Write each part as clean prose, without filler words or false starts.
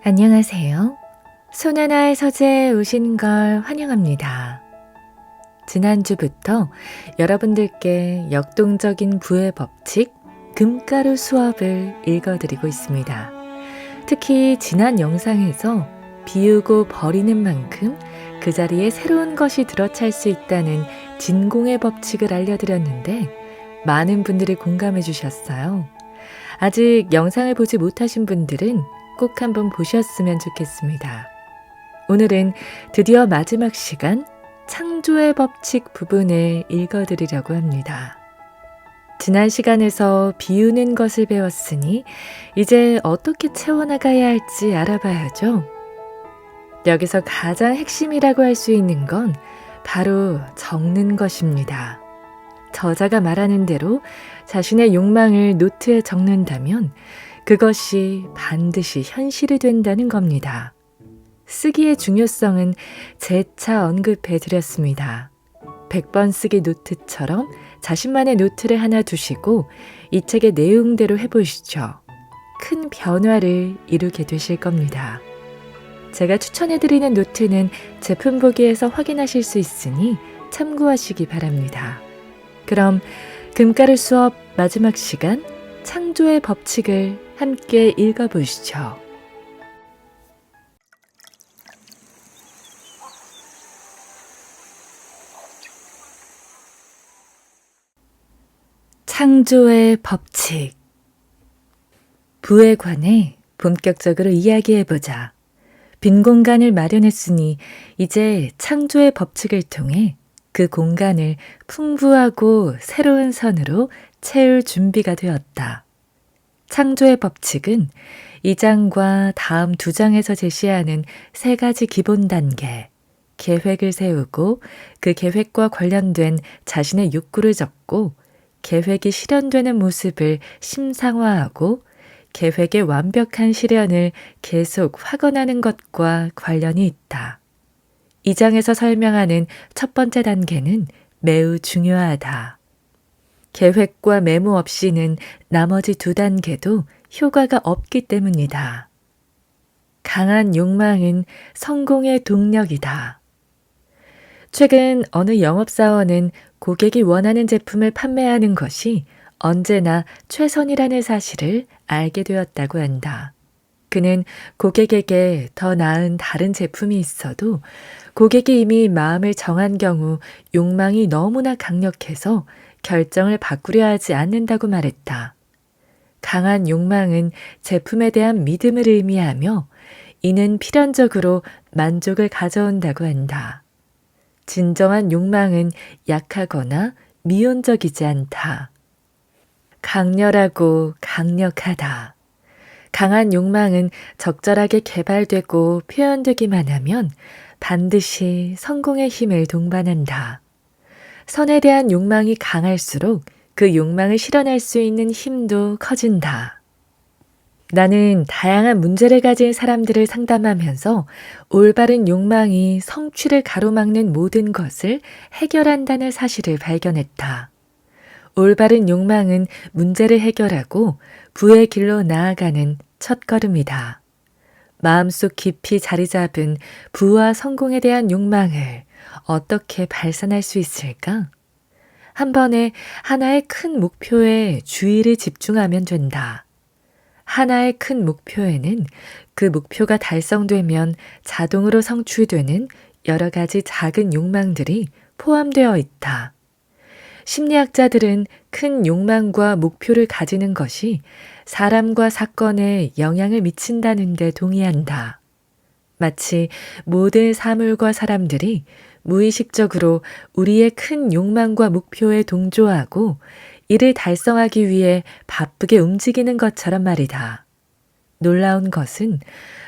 안녕하세요. 손하나의 서재에 오신 걸 환영합니다. 지난주부터 여러분들께 역동적인 부의 법칙, 금가루 수업을 읽어드리고 있습니다. 특히 지난 영상에서 비우고 버리는 만큼 그 자리에 새로운 것이 들어찰 수 있다는 진공의 법칙을 알려드렸는데 많은 분들이 공감해 주셨어요. 아직 영상을 보지 못하신 분들은 꼭 한번 보셨으면 좋겠습니다. 오늘은 드디어 마지막 시간 창조의 법칙 부분을 읽어드리려고 합니다. 지난 시간에서 비우는 것을 배웠으니 이제 어떻게 채워나가야 할지 알아봐야죠. 여기서 가장 핵심이라고 할 수 있는 건 바로 적는 것입니다. 저자가 말하는 대로 자신의 욕망을 노트에 적는다면 그것이 반드시 현실이 된다는 겁니다. 쓰기의 중요성은 재차 언급해 드렸습니다. 100번 쓰기 노트처럼 자신만의 노트를 하나 두시고 이 책의 내용대로 해보시죠. 큰 변화를 이루게 되실 겁니다. 제가 추천해드리는 노트는 제품 보기에서 확인하실 수 있으니 참고하시기 바랍니다. 그럼 금가루 수업 마지막 시간 창조의 법칙을 함께 읽어보시죠. 창조의 법칙. 부에 관해 본격적으로 이야기해보자. 빈 공간을 마련했으니 이제 창조의 법칙을 통해 그 공간을 풍부하고 새로운 선으로 채울 준비가 되었다. 창조의 법칙은 이 장과 다음 두 장에서 제시하는 세 가지 기본 단계, 계획을 세우고 그 계획과 관련된 자신의 욕구를 적고 계획이 실현되는 모습을 심상화하고 계획의 완벽한 실현을 계속 확언하는 것과 관련이 있다. 이 장에서 설명하는 첫 번째 단계는 매우 중요하다. 계획과 메모 없이는 나머지 두 단계도 효과가 없기 때문이다. 강한 욕망은 성공의 동력이다. 최근 어느 영업사원은 고객이 원하는 제품을 판매하는 것이 언제나 최선이라는 사실을 알게 되었다고 한다. 그는 고객에게 더 나은 다른 제품이 있어도 고객이 이미 마음을 정한 경우 욕망이 너무나 강력해서 결정을 바꾸려 하지 않는다고 말했다. 강한 욕망은 제품에 대한 믿음을 의미하며 이는 필연적으로 만족을 가져온다고 한다. 진정한 욕망은 약하거나 미온적이지 않다. 강렬하고 강력하다. 강한 욕망은 적절하게 개발되고 표현되기만 하면 반드시 성공의 힘을 동반한다. 선에 대한 욕망이 강할수록 그 욕망을 실현할 수 있는 힘도 커진다. 나는 다양한 문제를 가진 사람들을 상담하면서 올바른 욕망이 성취를 가로막는 모든 것을 해결한다는 사실을 발견했다. 올바른 욕망은 문제를 해결하고 부의 길로 나아가는 첫걸음이다. 마음속 깊이 자리 잡은 부와 성공에 대한 욕망을 어떻게 발산할 수 있을까? 한 번에 하나의 큰 목표에 주의를 집중하면 된다. 하나의 큰 목표에는 그 목표가 달성되면 자동으로 성취되는 여러 가지 작은 욕망들이 포함되어 있다. 심리학자들은 큰 욕망과 목표를 가지는 것이 사람과 사건에 영향을 미친다는 데 동의한다. 마치 모든 사물과 사람들이 무의식적으로 우리의 큰 욕망과 목표에 동조하고 이를 달성하기 위해 바쁘게 움직이는 것처럼 말이다. 놀라운 것은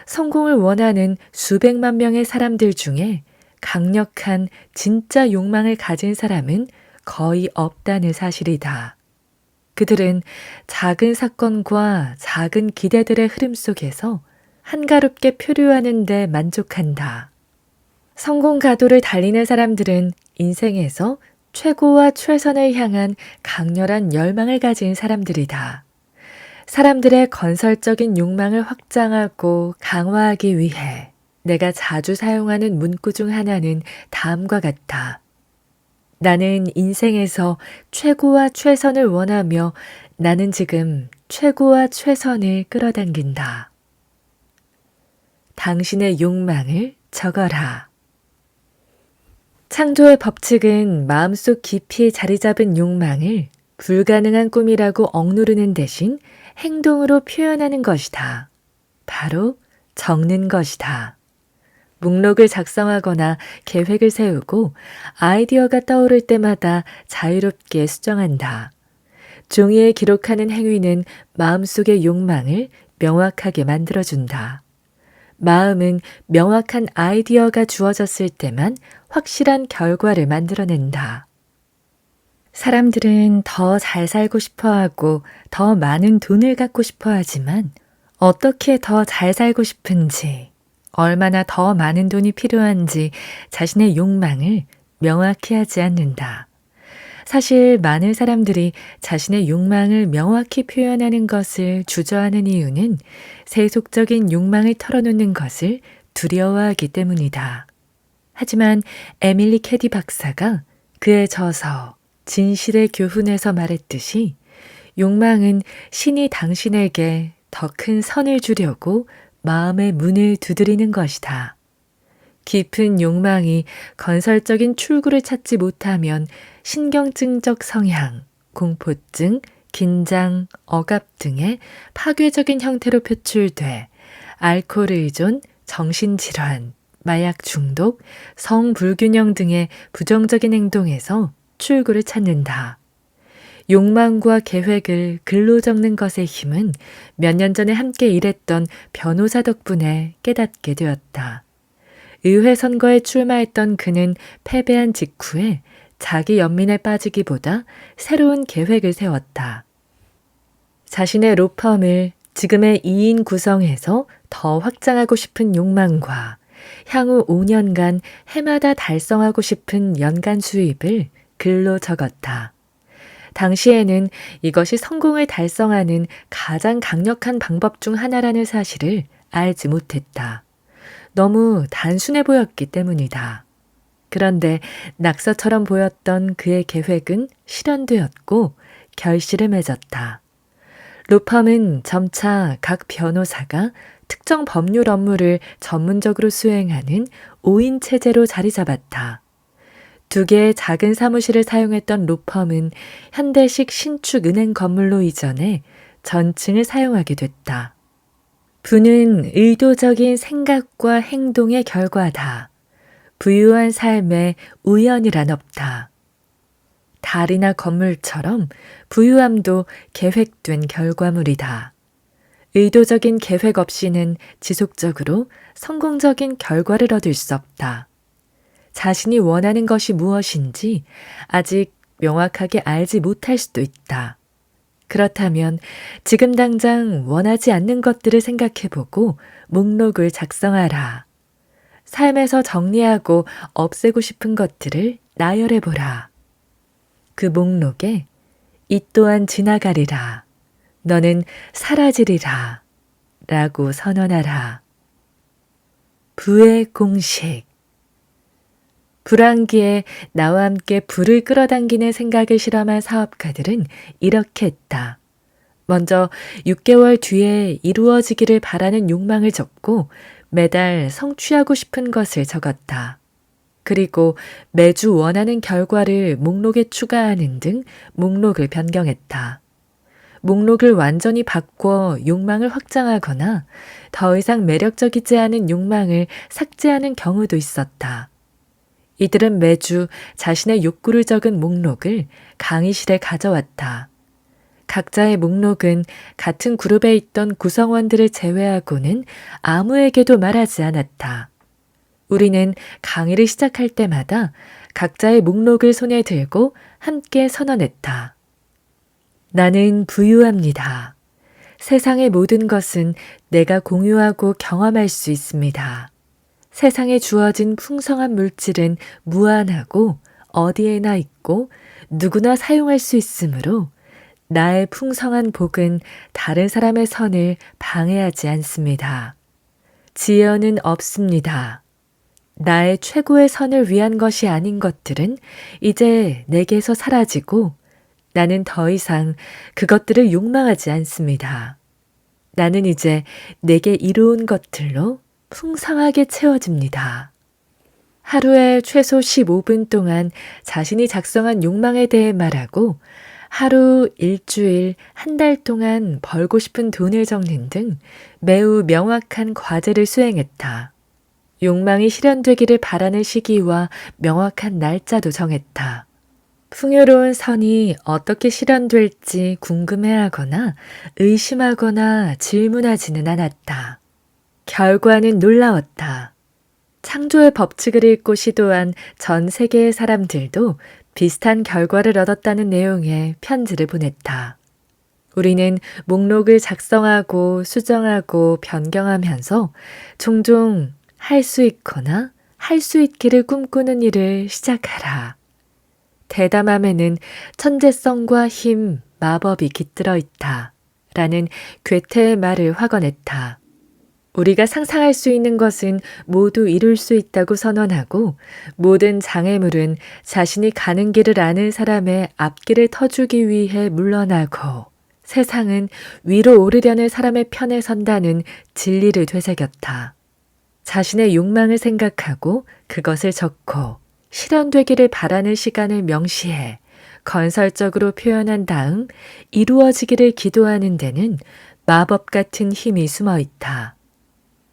성공을 원하는 수백만 명의 사람들 중에 강력한 진짜 욕망을 가진 사람은 거의 없다는 사실이다. 그들은 작은 사건과 작은 기대들의 흐름 속에서 한가롭게 표류하는 데 만족한다. 성공 가도를 달리는 사람들은 인생에서 최고와 최선을 향한 강렬한 열망을 가진 사람들이다. 사람들의 건설적인 욕망을 확장하고 강화하기 위해 내가 자주 사용하는 문구 중 하나는 다음과 같다. 나는 인생에서 최고와 최선을 원하며 나는 지금 최고와 최선을 끌어당긴다. 당신의 욕망을 적어라. 창조의 법칙은 마음속 깊이 자리 잡은 욕망을 불가능한 꿈이라고 억누르는 대신 행동으로 표현하는 것이다. 바로 적는 것이다. 목록을 작성하거나 계획을 세우고 아이디어가 떠오를 때마다 자유롭게 수정한다. 종이에 기록하는 행위는 마음속의 욕망을 명확하게 만들어준다. 마음은 명확한 아이디어가 주어졌을 때만 확실한 결과를 만들어낸다. 사람들은 더 잘 살고 싶어 하고 더 많은 돈을 갖고 싶어 하지만 어떻게 더 잘 살고 싶은지, 얼마나 더 많은 돈이 필요한지 자신의 욕망을 명확히 하지 않는다. 사실 많은 사람들이 자신의 욕망을 명확히 표현하는 것을 주저하는 이유는 세속적인 욕망을 털어놓는 것을 두려워하기 때문이다. 하지만 에밀리 캐디 박사가 그의 저서 진실의 교훈에서 말했듯이 욕망은 신이 당신에게 더 큰 선을 주려고 마음의 문을 두드리는 것이다. 깊은 욕망이 건설적인 출구를 찾지 못하면 신경증적 성향, 공포증, 긴장, 억압 등의 파괴적인 형태로 표출돼 알코올 의존, 정신질환, 마약 중독, 성불균형 등의 부정적인 행동에서 출구를 찾는다. 욕망과 계획을 글로 적는 것의 힘은 몇 년 전에 함께 일했던 변호사 덕분에 깨닫게 되었다. 의회 선거에 출마했던 그는 패배한 직후에 자기 연민에 빠지기보다 새로운 계획을 세웠다. 자신의 로펌을 지금의 2인 구성해서 더 확장하고 싶은 욕망과 향후 5년간 해마다 달성하고 싶은 연간 수입을 글로 적었다. 당시에는 이것이 성공을 달성하는 가장 강력한 방법 중 하나라는 사실을 알지 못했다. 너무 단순해 보였기 때문이다. 그런데 낙서처럼 보였던 그의 계획은 실현되었고 결실을 맺었다. 로펌은 점차 각 변호사가 특정 법률 업무를 전문적으로 수행하는 5인 체제로 자리 잡았다. 2개의 작은 사무실을 사용했던 로펌은 현대식 신축 은행 건물로 이전해 전층을 사용하게 됐다. 부는 의도적인 생각과 행동의 결과다. 부유한 삶에 우연이란 없다. 달이나 건물처럼 부유함도 계획된 결과물이다. 의도적인 계획 없이는 지속적으로 성공적인 결과를 얻을 수 없다. 자신이 원하는 것이 무엇인지 아직 명확하게 알지 못할 수도 있다. 그렇다면 지금 당장 원하지 않는 것들을 생각해보고 목록을 작성하라. 삶에서 정리하고 없애고 싶은 것들을 나열해보라. 그 목록에 이 또한 지나가리라. 너는 사라지리라. 라고 선언하라. 부의 공식. 불황기에 나와 함께 불을 끌어당기는 생각을 실험한 사업가들은 이렇게 했다. 먼저 6개월 뒤에 이루어지기를 바라는 욕망을 적고 매달 성취하고 싶은 것을 적었다. 그리고 매주 원하는 결과를 목록에 추가하는 등 목록을 변경했다. 목록을 완전히 바꿔 욕망을 확장하거나 더 이상 매력적이지 않은 욕망을 삭제하는 경우도 있었다. 이들은 매주 자신의 욕구를 적은 목록을 강의실에 가져왔다. 각자의 목록은 같은 그룹에 있던 구성원들을 제외하고는 아무에게도 말하지 않았다. 우리는 강의를 시작할 때마다 각자의 목록을 손에 들고 함께 선언했다. 나는 부유합니다. 세상의 모든 것은 내가 공유하고 경험할 수 있습니다. 세상에 주어진 풍성한 물질은 무한하고 어디에나 있고 누구나 사용할 수 있으므로 나의 풍성한 복은 다른 사람의 선을 방해하지 않습니다. 지연은 없습니다. 나의 최고의 선을 위한 것이 아닌 것들은 이제 내게서 사라지고 나는 더 이상 그것들을 욕망하지 않습니다. 나는 이제 내게 이로운 것들로 풍성하게 채워집니다. 하루에 최소 15분 동안 자신이 작성한 욕망에 대해 말하고 하루, 일주일, 한 달 동안 벌고 싶은 돈을 적는 등 매우 명확한 과제를 수행했다. 욕망이 실현되기를 바라는 시기와 명확한 날짜도 정했다. 풍요로운 선이 어떻게 실현될지 궁금해하거나 의심하거나 질문하지는 않았다. 결과는 놀라웠다. 창조의 법칙을 읽고 시도한 전 세계의 사람들도 비슷한 결과를 얻었다는 내용의 편지를 보냈다. 우리는 목록을 작성하고 수정하고 변경하면서 종종 할 수 있거나 할 수 있기를 꿈꾸는 일을 시작하라. 대담함에는 천재성과 힘, 마법이 깃들어 있다. 라는 괴테의 말을 확언했다. 우리가 상상할 수 있는 것은 모두 이룰 수 있다고 선언하고 모든 장애물은 자신이 가는 길을 아는 사람의 앞길을 터주기 위해 물러나고 세상은 위로 오르려는 사람의 편에 선다는 진리를 되새겼다. 자신의 욕망을 생각하고 그것을 적고 실현되기를 바라는 시간을 명시해 건설적으로 표현한 다음 이루어지기를 기도하는 데는 마법 같은 힘이 숨어 있다.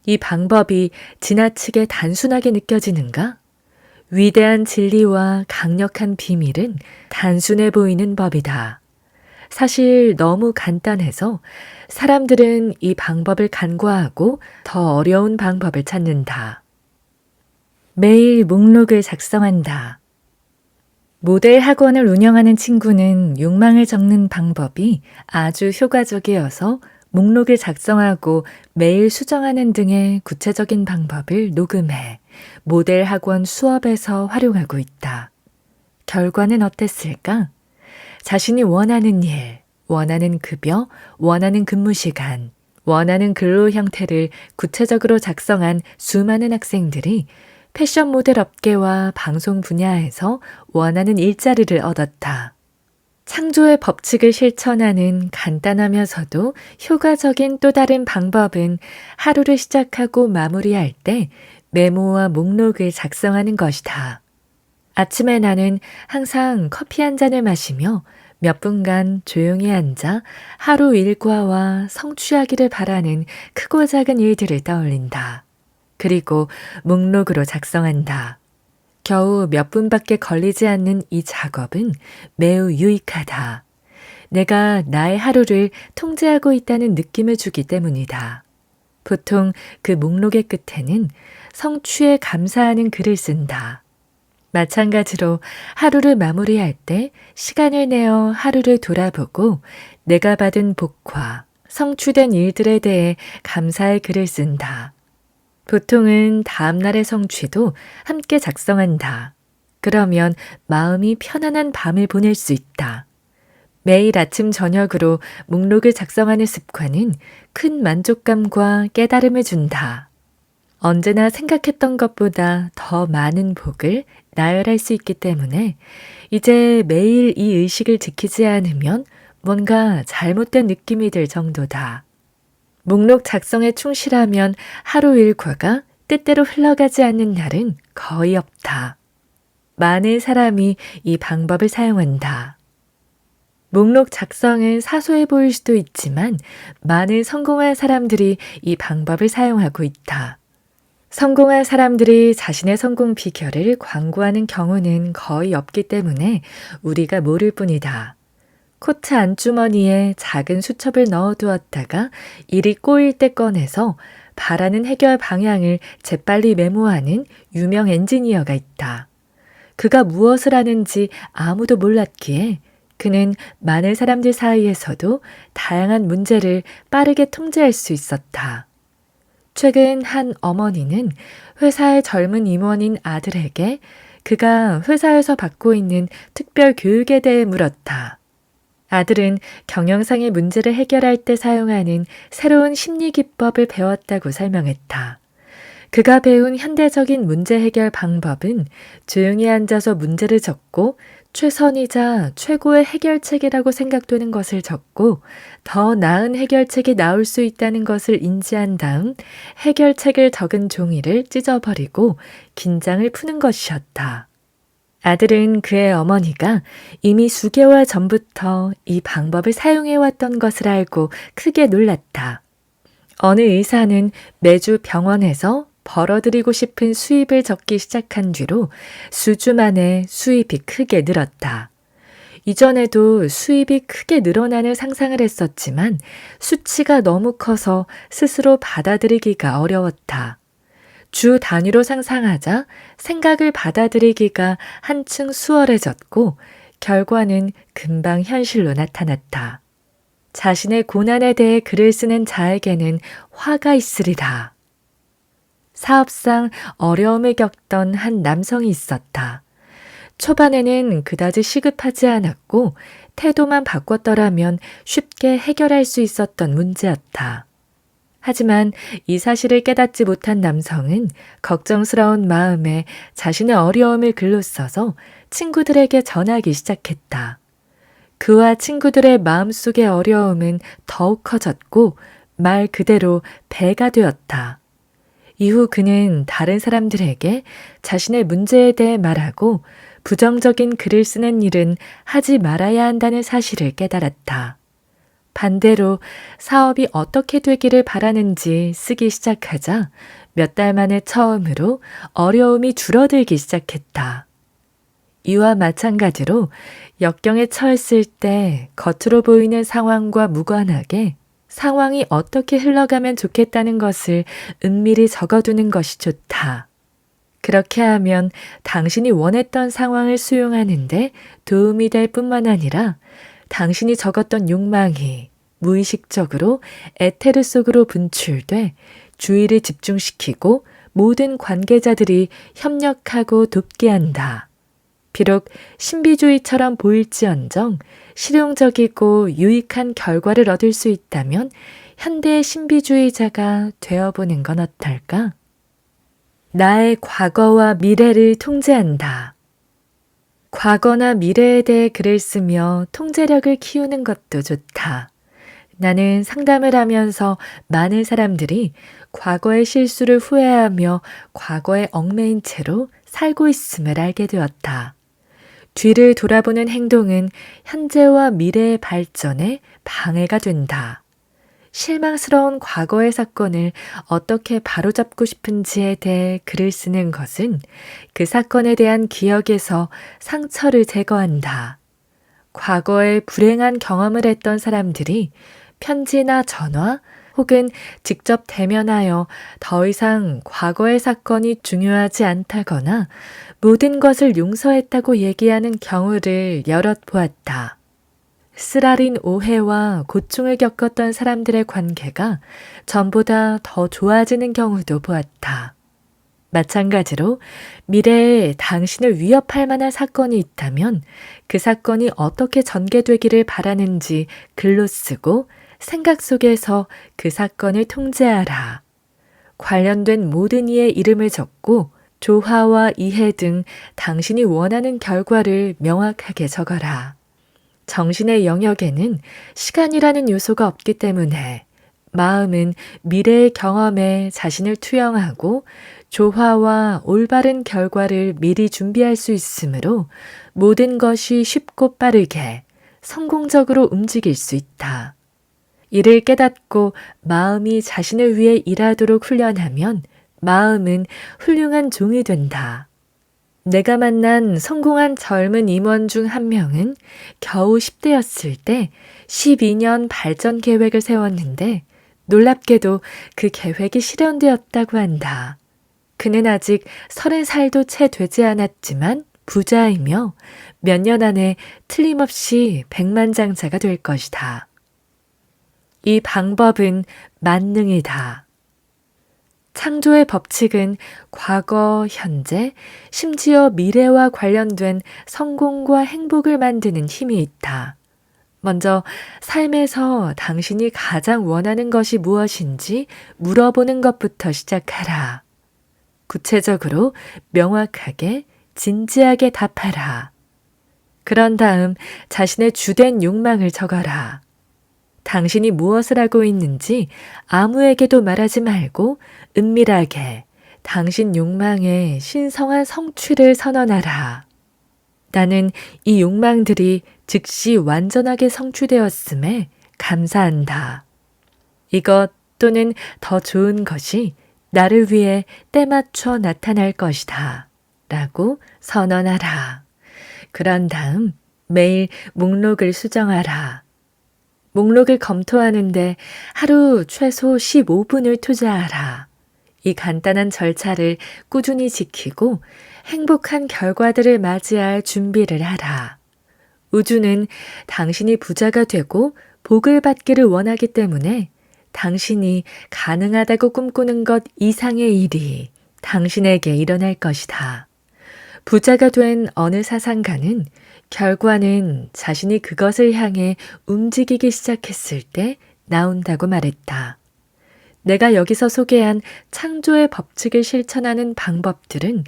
이 방법이 지나치게 단순하게 느껴지는가? 위대한 진리와 강력한 비밀은 단순해 보이는 법이다. 사실 너무 간단해서 사람들은 이 방법을 간과하고 더 어려운 방법을 찾는다. 매일 목록을 작성한다. 모델 학원을 운영하는 친구는 욕망을 적는 방법이 아주 효과적이어서 목록을 작성하고 매일 수정하는 등의 구체적인 방법을 녹음해 모델 학원 수업에서 활용하고 있다. 결과는 어땠을까? 자신이 원하는 일, 원하는 급여, 원하는 근무 시간, 원하는 근로 형태를 구체적으로 작성한 수많은 학생들이 패션 모델 업계와 방송 분야에서 원하는 일자리를 얻었다. 창조의 법칙을 실천하는 간단하면서도 효과적인 또 다른 방법은 하루를 시작하고 마무리할 때 메모와 목록을 작성하는 것이다. 아침에 나는 항상 커피 한 잔을 마시며 몇 분간 조용히 앉아 하루 일과와 성취하기를 바라는 크고 작은 일들을 떠올린다. 그리고 목록으로 작성한다. 겨우 몇 분밖에 걸리지 않는 이 작업은 매우 유익하다. 내가 나의 하루를 통제하고 있다는 느낌을 주기 때문이다. 보통 그 목록의 끝에는 성취에 감사하는 글을 쓴다. 마찬가지로 하루를 마무리할 때 시간을 내어 하루를 돌아보고 내가 받은 복과 성취된 일들에 대해 감사의 글을 쓴다. 보통은 다음날의 성취도 함께 작성한다. 그러면 마음이 편안한 밤을 보낼 수 있다. 매일 아침 저녁으로 목록을 작성하는 습관은 큰 만족감과 깨달음을 준다. 언제나 생각했던 것보다 더 많은 복을 나열할 수 있기 때문에 이제 매일 이 의식을 지키지 않으면 뭔가 잘못된 느낌이 들 정도다. 목록 작성에 충실하면 하루 일과가 뜻대로 흘러가지 않는 날은 거의 없다. 많은 사람이 이 방법을 사용한다. 목록 작성은 사소해 보일 수도 있지만 많은 성공한 사람들이 이 방법을 사용하고 있다. 성공한 사람들이 자신의 성공 비결을 광고하는 경우는 거의 없기 때문에 우리가 모를 뿐이다. 코트 안주머니에 작은 수첩을 넣어두었다가 일이 꼬일 때 꺼내서 바라는 해결 방향을 재빨리 메모하는 유명 엔지니어가 있다. 그가 무엇을 하는지 아무도 몰랐기에 그는 많은 사람들 사이에서도 다양한 문제를 빠르게 통제할 수 있었다. 최근 한 어머니는 회사의 젊은 임원인 아들에게 그가 회사에서 받고 있는 특별 교육에 대해 물었다. 아들은 경영상의 문제를 해결할 때 사용하는 새로운 심리 기법을 배웠다고 설명했다. 그가 배운 현대적인 문제 해결 방법은 조용히 앉아서 문제를 적고 최선이자 최고의 해결책이라고 생각되는 것을 적고 더 나은 해결책이 나올 수 있다는 것을 인지한 다음 해결책을 적은 종이를 찢어버리고 긴장을 푸는 것이었다. 아들은 그의 어머니가 이미 수개월 전부터 이 방법을 사용해왔던 것을 알고 크게 놀랐다. 어느 의사는 매주 병원에서 벌어들이고 싶은 수입을 적기 시작한 뒤로 수주 만에 수입이 크게 늘었다. 이전에도 수입이 크게 늘어나는 상상을 했었지만 수치가 너무 커서 스스로 받아들이기가 어려웠다. 주 단위로 상상하자 생각을 받아들이기가 한층 수월해졌고 결과는 금방 현실로 나타났다. 자신의 고난에 대해 글을 쓰는 자에게는 화가 있으리라. 사업상 어려움을 겪던 한 남성이 있었다. 초반에는 그다지 시급하지 않았고 태도만 바꿨더라면 쉽게 해결할 수 있었던 문제였다. 하지만 이 사실을 깨닫지 못한 남성은 걱정스러운 마음에 자신의 어려움을 글로 써서 친구들에게 전하기 시작했다. 그와 친구들의 마음속의 어려움은 더욱 커졌고 말 그대로 배가 되었다. 이후 그는 다른 사람들에게 자신의 문제에 대해 말하고 부정적인 글을 쓰는 일은 하지 말아야 한다는 사실을 깨달았다. 반대로 사업이 어떻게 되기를 바라는지 쓰기 시작하자 몇 달 만에 처음으로 어려움이 줄어들기 시작했다. 이와 마찬가지로 역경에 처했을 때 겉으로 보이는 상황과 무관하게 상황이 어떻게 흘러가면 좋겠다는 것을 은밀히 적어두는 것이 좋다. 그렇게 하면 당신이 원했던 상황을 수용하는데 도움이 될 뿐만 아니라 당신이 적었던 욕망이 무의식적으로 에테르 속으로 분출돼 주의를 집중시키고 모든 관계자들이 협력하고 돕게 한다. 비록 신비주의처럼 보일지언정 실용적이고 유익한 결과를 얻을 수 있다면 현대의 신비주의자가 되어보는 건 어떨까? 나의 과거와 미래를 통제한다. 과거나 미래에 대해 글을 쓰며 통제력을 키우는 것도 좋다. 나는 상담을 하면서 많은 사람들이 과거의 실수를 후회하며 과거에 얽매인 채로 살고 있음을 알게 되었다. 뒤를 돌아보는 행동은 현재와 미래의 발전에 방해가 된다. 실망스러운 과거의 사건을 어떻게 바로잡고 싶은지에 대해 글을 쓰는 것은 그 사건에 대한 기억에서 상처를 제거한다. 과거에 불행한 경험을 했던 사람들이 편지나 전화 혹은 직접 대면하여 더 이상 과거의 사건이 중요하지 않다거나 모든 것을 용서했다고 얘기하는 경우를 여럿 보았다. 쓰라린 오해와 고충을 겪었던 사람들의 관계가 전보다 더 좋아지는 경우도 보았다. 마찬가지로 미래에 당신을 위협할 만한 사건이 있다면 그 사건이 어떻게 전개되기를 바라는지 글로 쓰고 생각 속에서 그 사건을 통제하라. 관련된 모든 이의 이름을 적고 조화와 이해 등 당신이 원하는 결과를 명확하게 적어라. 정신의 영역에는 시간이라는 요소가 없기 때문에 마음은 미래의 경험에 자신을 투영하고 조화와 올바른 결과를 미리 준비할 수 있으므로 모든 것이 쉽고 빠르게 성공적으로 움직일 수 있다. 이를 깨닫고 마음이 자신을 위해 일하도록 훈련하면 마음은 훌륭한 종이 된다. 내가 만난 성공한 젊은 임원 중 한 명은 겨우 10대였을 때 12년 발전 계획을 세웠는데 놀랍게도 그 계획이 실현되었다고 한다. 그는 아직 30살도 채 되지 않았지만 부자이며 몇 년 안에 틀림없이 백만장자가 될 것이다. 이 방법은 만능이다. 창조의 법칙은 과거, 현재, 심지어 미래와 관련된 성공과 행복을 만드는 힘이 있다. 먼저 삶에서 당신이 가장 원하는 것이 무엇인지 물어보는 것부터 시작하라. 구체적으로 명확하게 진지하게 답하라. 그런 다음 자신의 주된 욕망을 적어라. 당신이 무엇을 하고 있는지 아무에게도 말하지 말고 은밀하게 당신 욕망의 신성한 성취를 선언하라. 나는 이 욕망들이 즉시 완전하게 성취되었음에 감사한다. 이것 또는 더 좋은 것이 나를 위해 때맞춰 나타날 것이다. 라고 선언하라. 그런 다음 매일 목록을 수정하라. 목록을 검토하는데 하루 최소 15분을 투자하라. 이 간단한 절차를 꾸준히 지키고 행복한 결과들을 맞이할 준비를 하라. 우주는 당신이 부자가 되고 복을 받기를 원하기 때문에 당신이 가능하다고 꿈꾸는 것 이상의 일이 당신에게 일어날 것이다. 부자가 된 어느 사상가는 결과는 자신이 그것을 향해 움직이기 시작했을 때 나온다고 말했다. 내가 여기서 소개한 창조의 법칙을 실천하는 방법들은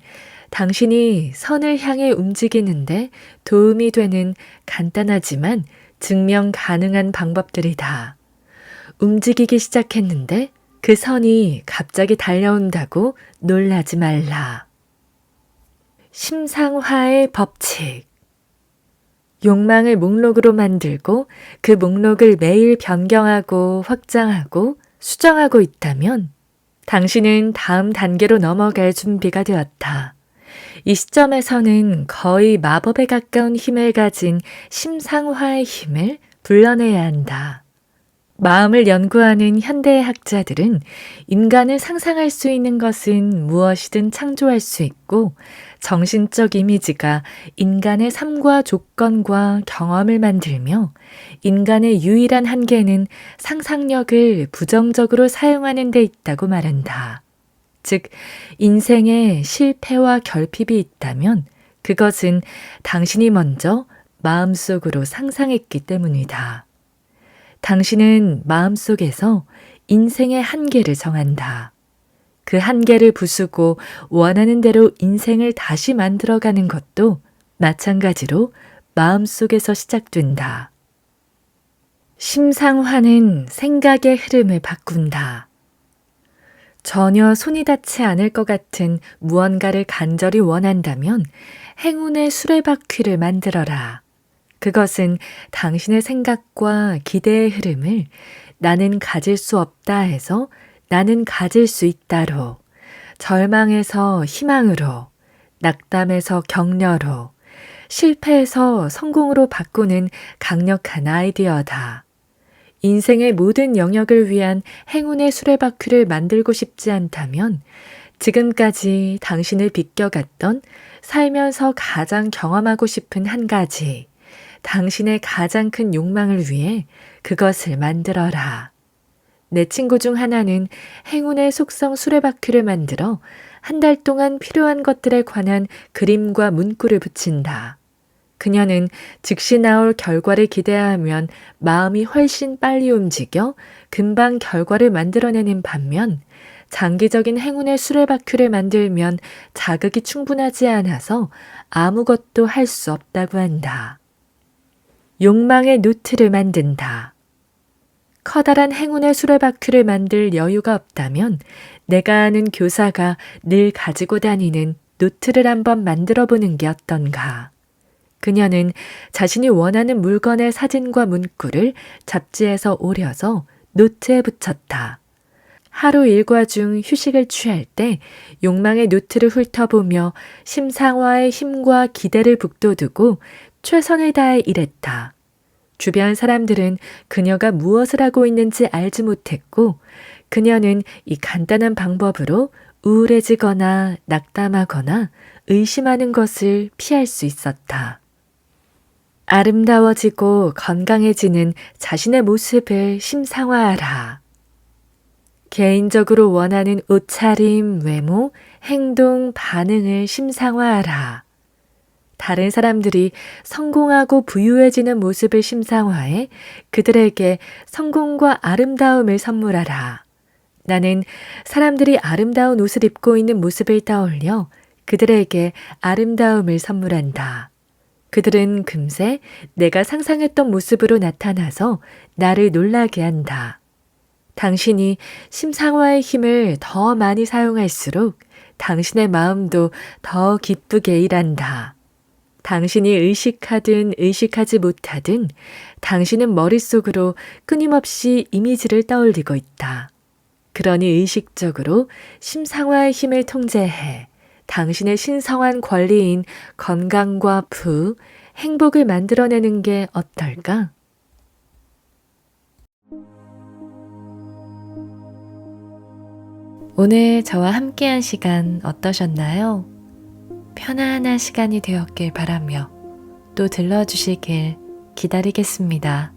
당신이 선을 향해 움직이는데 도움이 되는 간단하지만 증명 가능한 방법들이다. 움직이기 시작했는데 그 선이 갑자기 달려온다고 놀라지 말라. 심상화의 법칙. 욕망을 목록으로 만들고 그 목록을 매일 변경하고 확장하고 수정하고 있다면 당신은 다음 단계로 넘어갈 준비가 되었다. 이 시점에서는 거의 마법에 가까운 힘을 가진 심상화의 힘을 불러내야 한다. 마음을 연구하는 현대의 학자들은 인간을 상상할 수 있는 것은 무엇이든 창조할 수 있고 정신적 이미지가 인간의 삶과 조건과 경험을 만들며 인간의 유일한 한계는 상상력을 부정적으로 사용하는 데 있다고 말한다. 즉, 인생에 실패와 결핍이 있다면 그것은 당신이 먼저 마음속으로 상상했기 때문이다. 당신은 마음속에서 인생의 한계를 정한다. 그 한계를 부수고 원하는 대로 인생을 다시 만들어가는 것도 마찬가지로 마음속에서 시작된다. 심상화는 생각의 흐름을 바꾼다. 전혀 손이 닿지 않을 것 같은 무언가를 간절히 원한다면 행운의 수레바퀴를 만들어라. 그것은 당신의 생각과 기대의 흐름을 나는 가질 수 없다 해서 나는 가질 수 있다로, 절망에서 희망으로, 낙담에서 격려로, 실패에서 성공으로 바꾸는 강력한 아이디어다. 인생의 모든 영역을 위한 행운의 수레바퀴를 만들고 싶지 않다면 지금까지 당신을 비껴갔던 살면서 가장 경험하고 싶은 한 가지, 당신의 가장 큰 욕망을 위해 그것을 만들어라. 내 친구 중 하나는 행운의 속성 수레바퀴를 만들어 한 달 동안 필요한 것들에 관한 그림과 문구를 붙인다. 그녀는 즉시 나올 결과를 기대하면 마음이 훨씬 빨리 움직여 금방 결과를 만들어내는 반면 장기적인 행운의 수레바퀴를 만들면 자극이 충분하지 않아서 아무것도 할 수 없다고 한다. 욕망의 노트를 만든다. 커다란 행운의 수레바퀴를 만들 여유가 없다면 내가 아는 교사가 늘 가지고 다니는 노트를 한번 만들어 보는 게 어떤가. 그녀는 자신이 원하는 물건의 사진과 문구를 잡지에서 오려서 노트에 붙였다. 하루 일과 중 휴식을 취할 때 욕망의 노트를 훑어보며 심상화의 힘과 기대를 북돋우고 최선을 다해 일했다. 주변 사람들은 그녀가 무엇을 하고 있는지 알지 못했고 그녀는 이 간단한 방법으로 우울해지거나 낙담하거나 의심하는 것을 피할 수 있었다. 아름다워지고 건강해지는 자신의 모습을 심상화하라. 개인적으로 원하는 옷차림, 외모, 행동, 반응을 심상화하라. 다른 사람들이 성공하고 부유해지는 모습을 심상화해 그들에게 성공과 아름다움을 선물하라. 나는 사람들이 아름다운 옷을 입고 있는 모습을 떠올려 그들에게 아름다움을 선물한다. 그들은 금세 내가 상상했던 모습으로 나타나서 나를 놀라게 한다. 당신이 심상화의 힘을 더 많이 사용할수록 당신의 마음도 더 기쁘게 일한다. 당신이 의식하든 의식하지 못하든 당신은 머릿속으로 끊임없이 이미지를 떠올리고 있다. 그러니 의식적으로 심상화의 힘을 통제해 당신의 신성한 권리인 건강과 부, 행복을 만들어내는 게 어떨까? 오늘 저와 함께한 시간 어떠셨나요? 편안한 시간이 되었길 바라며 또 들러주시길 기다리겠습니다.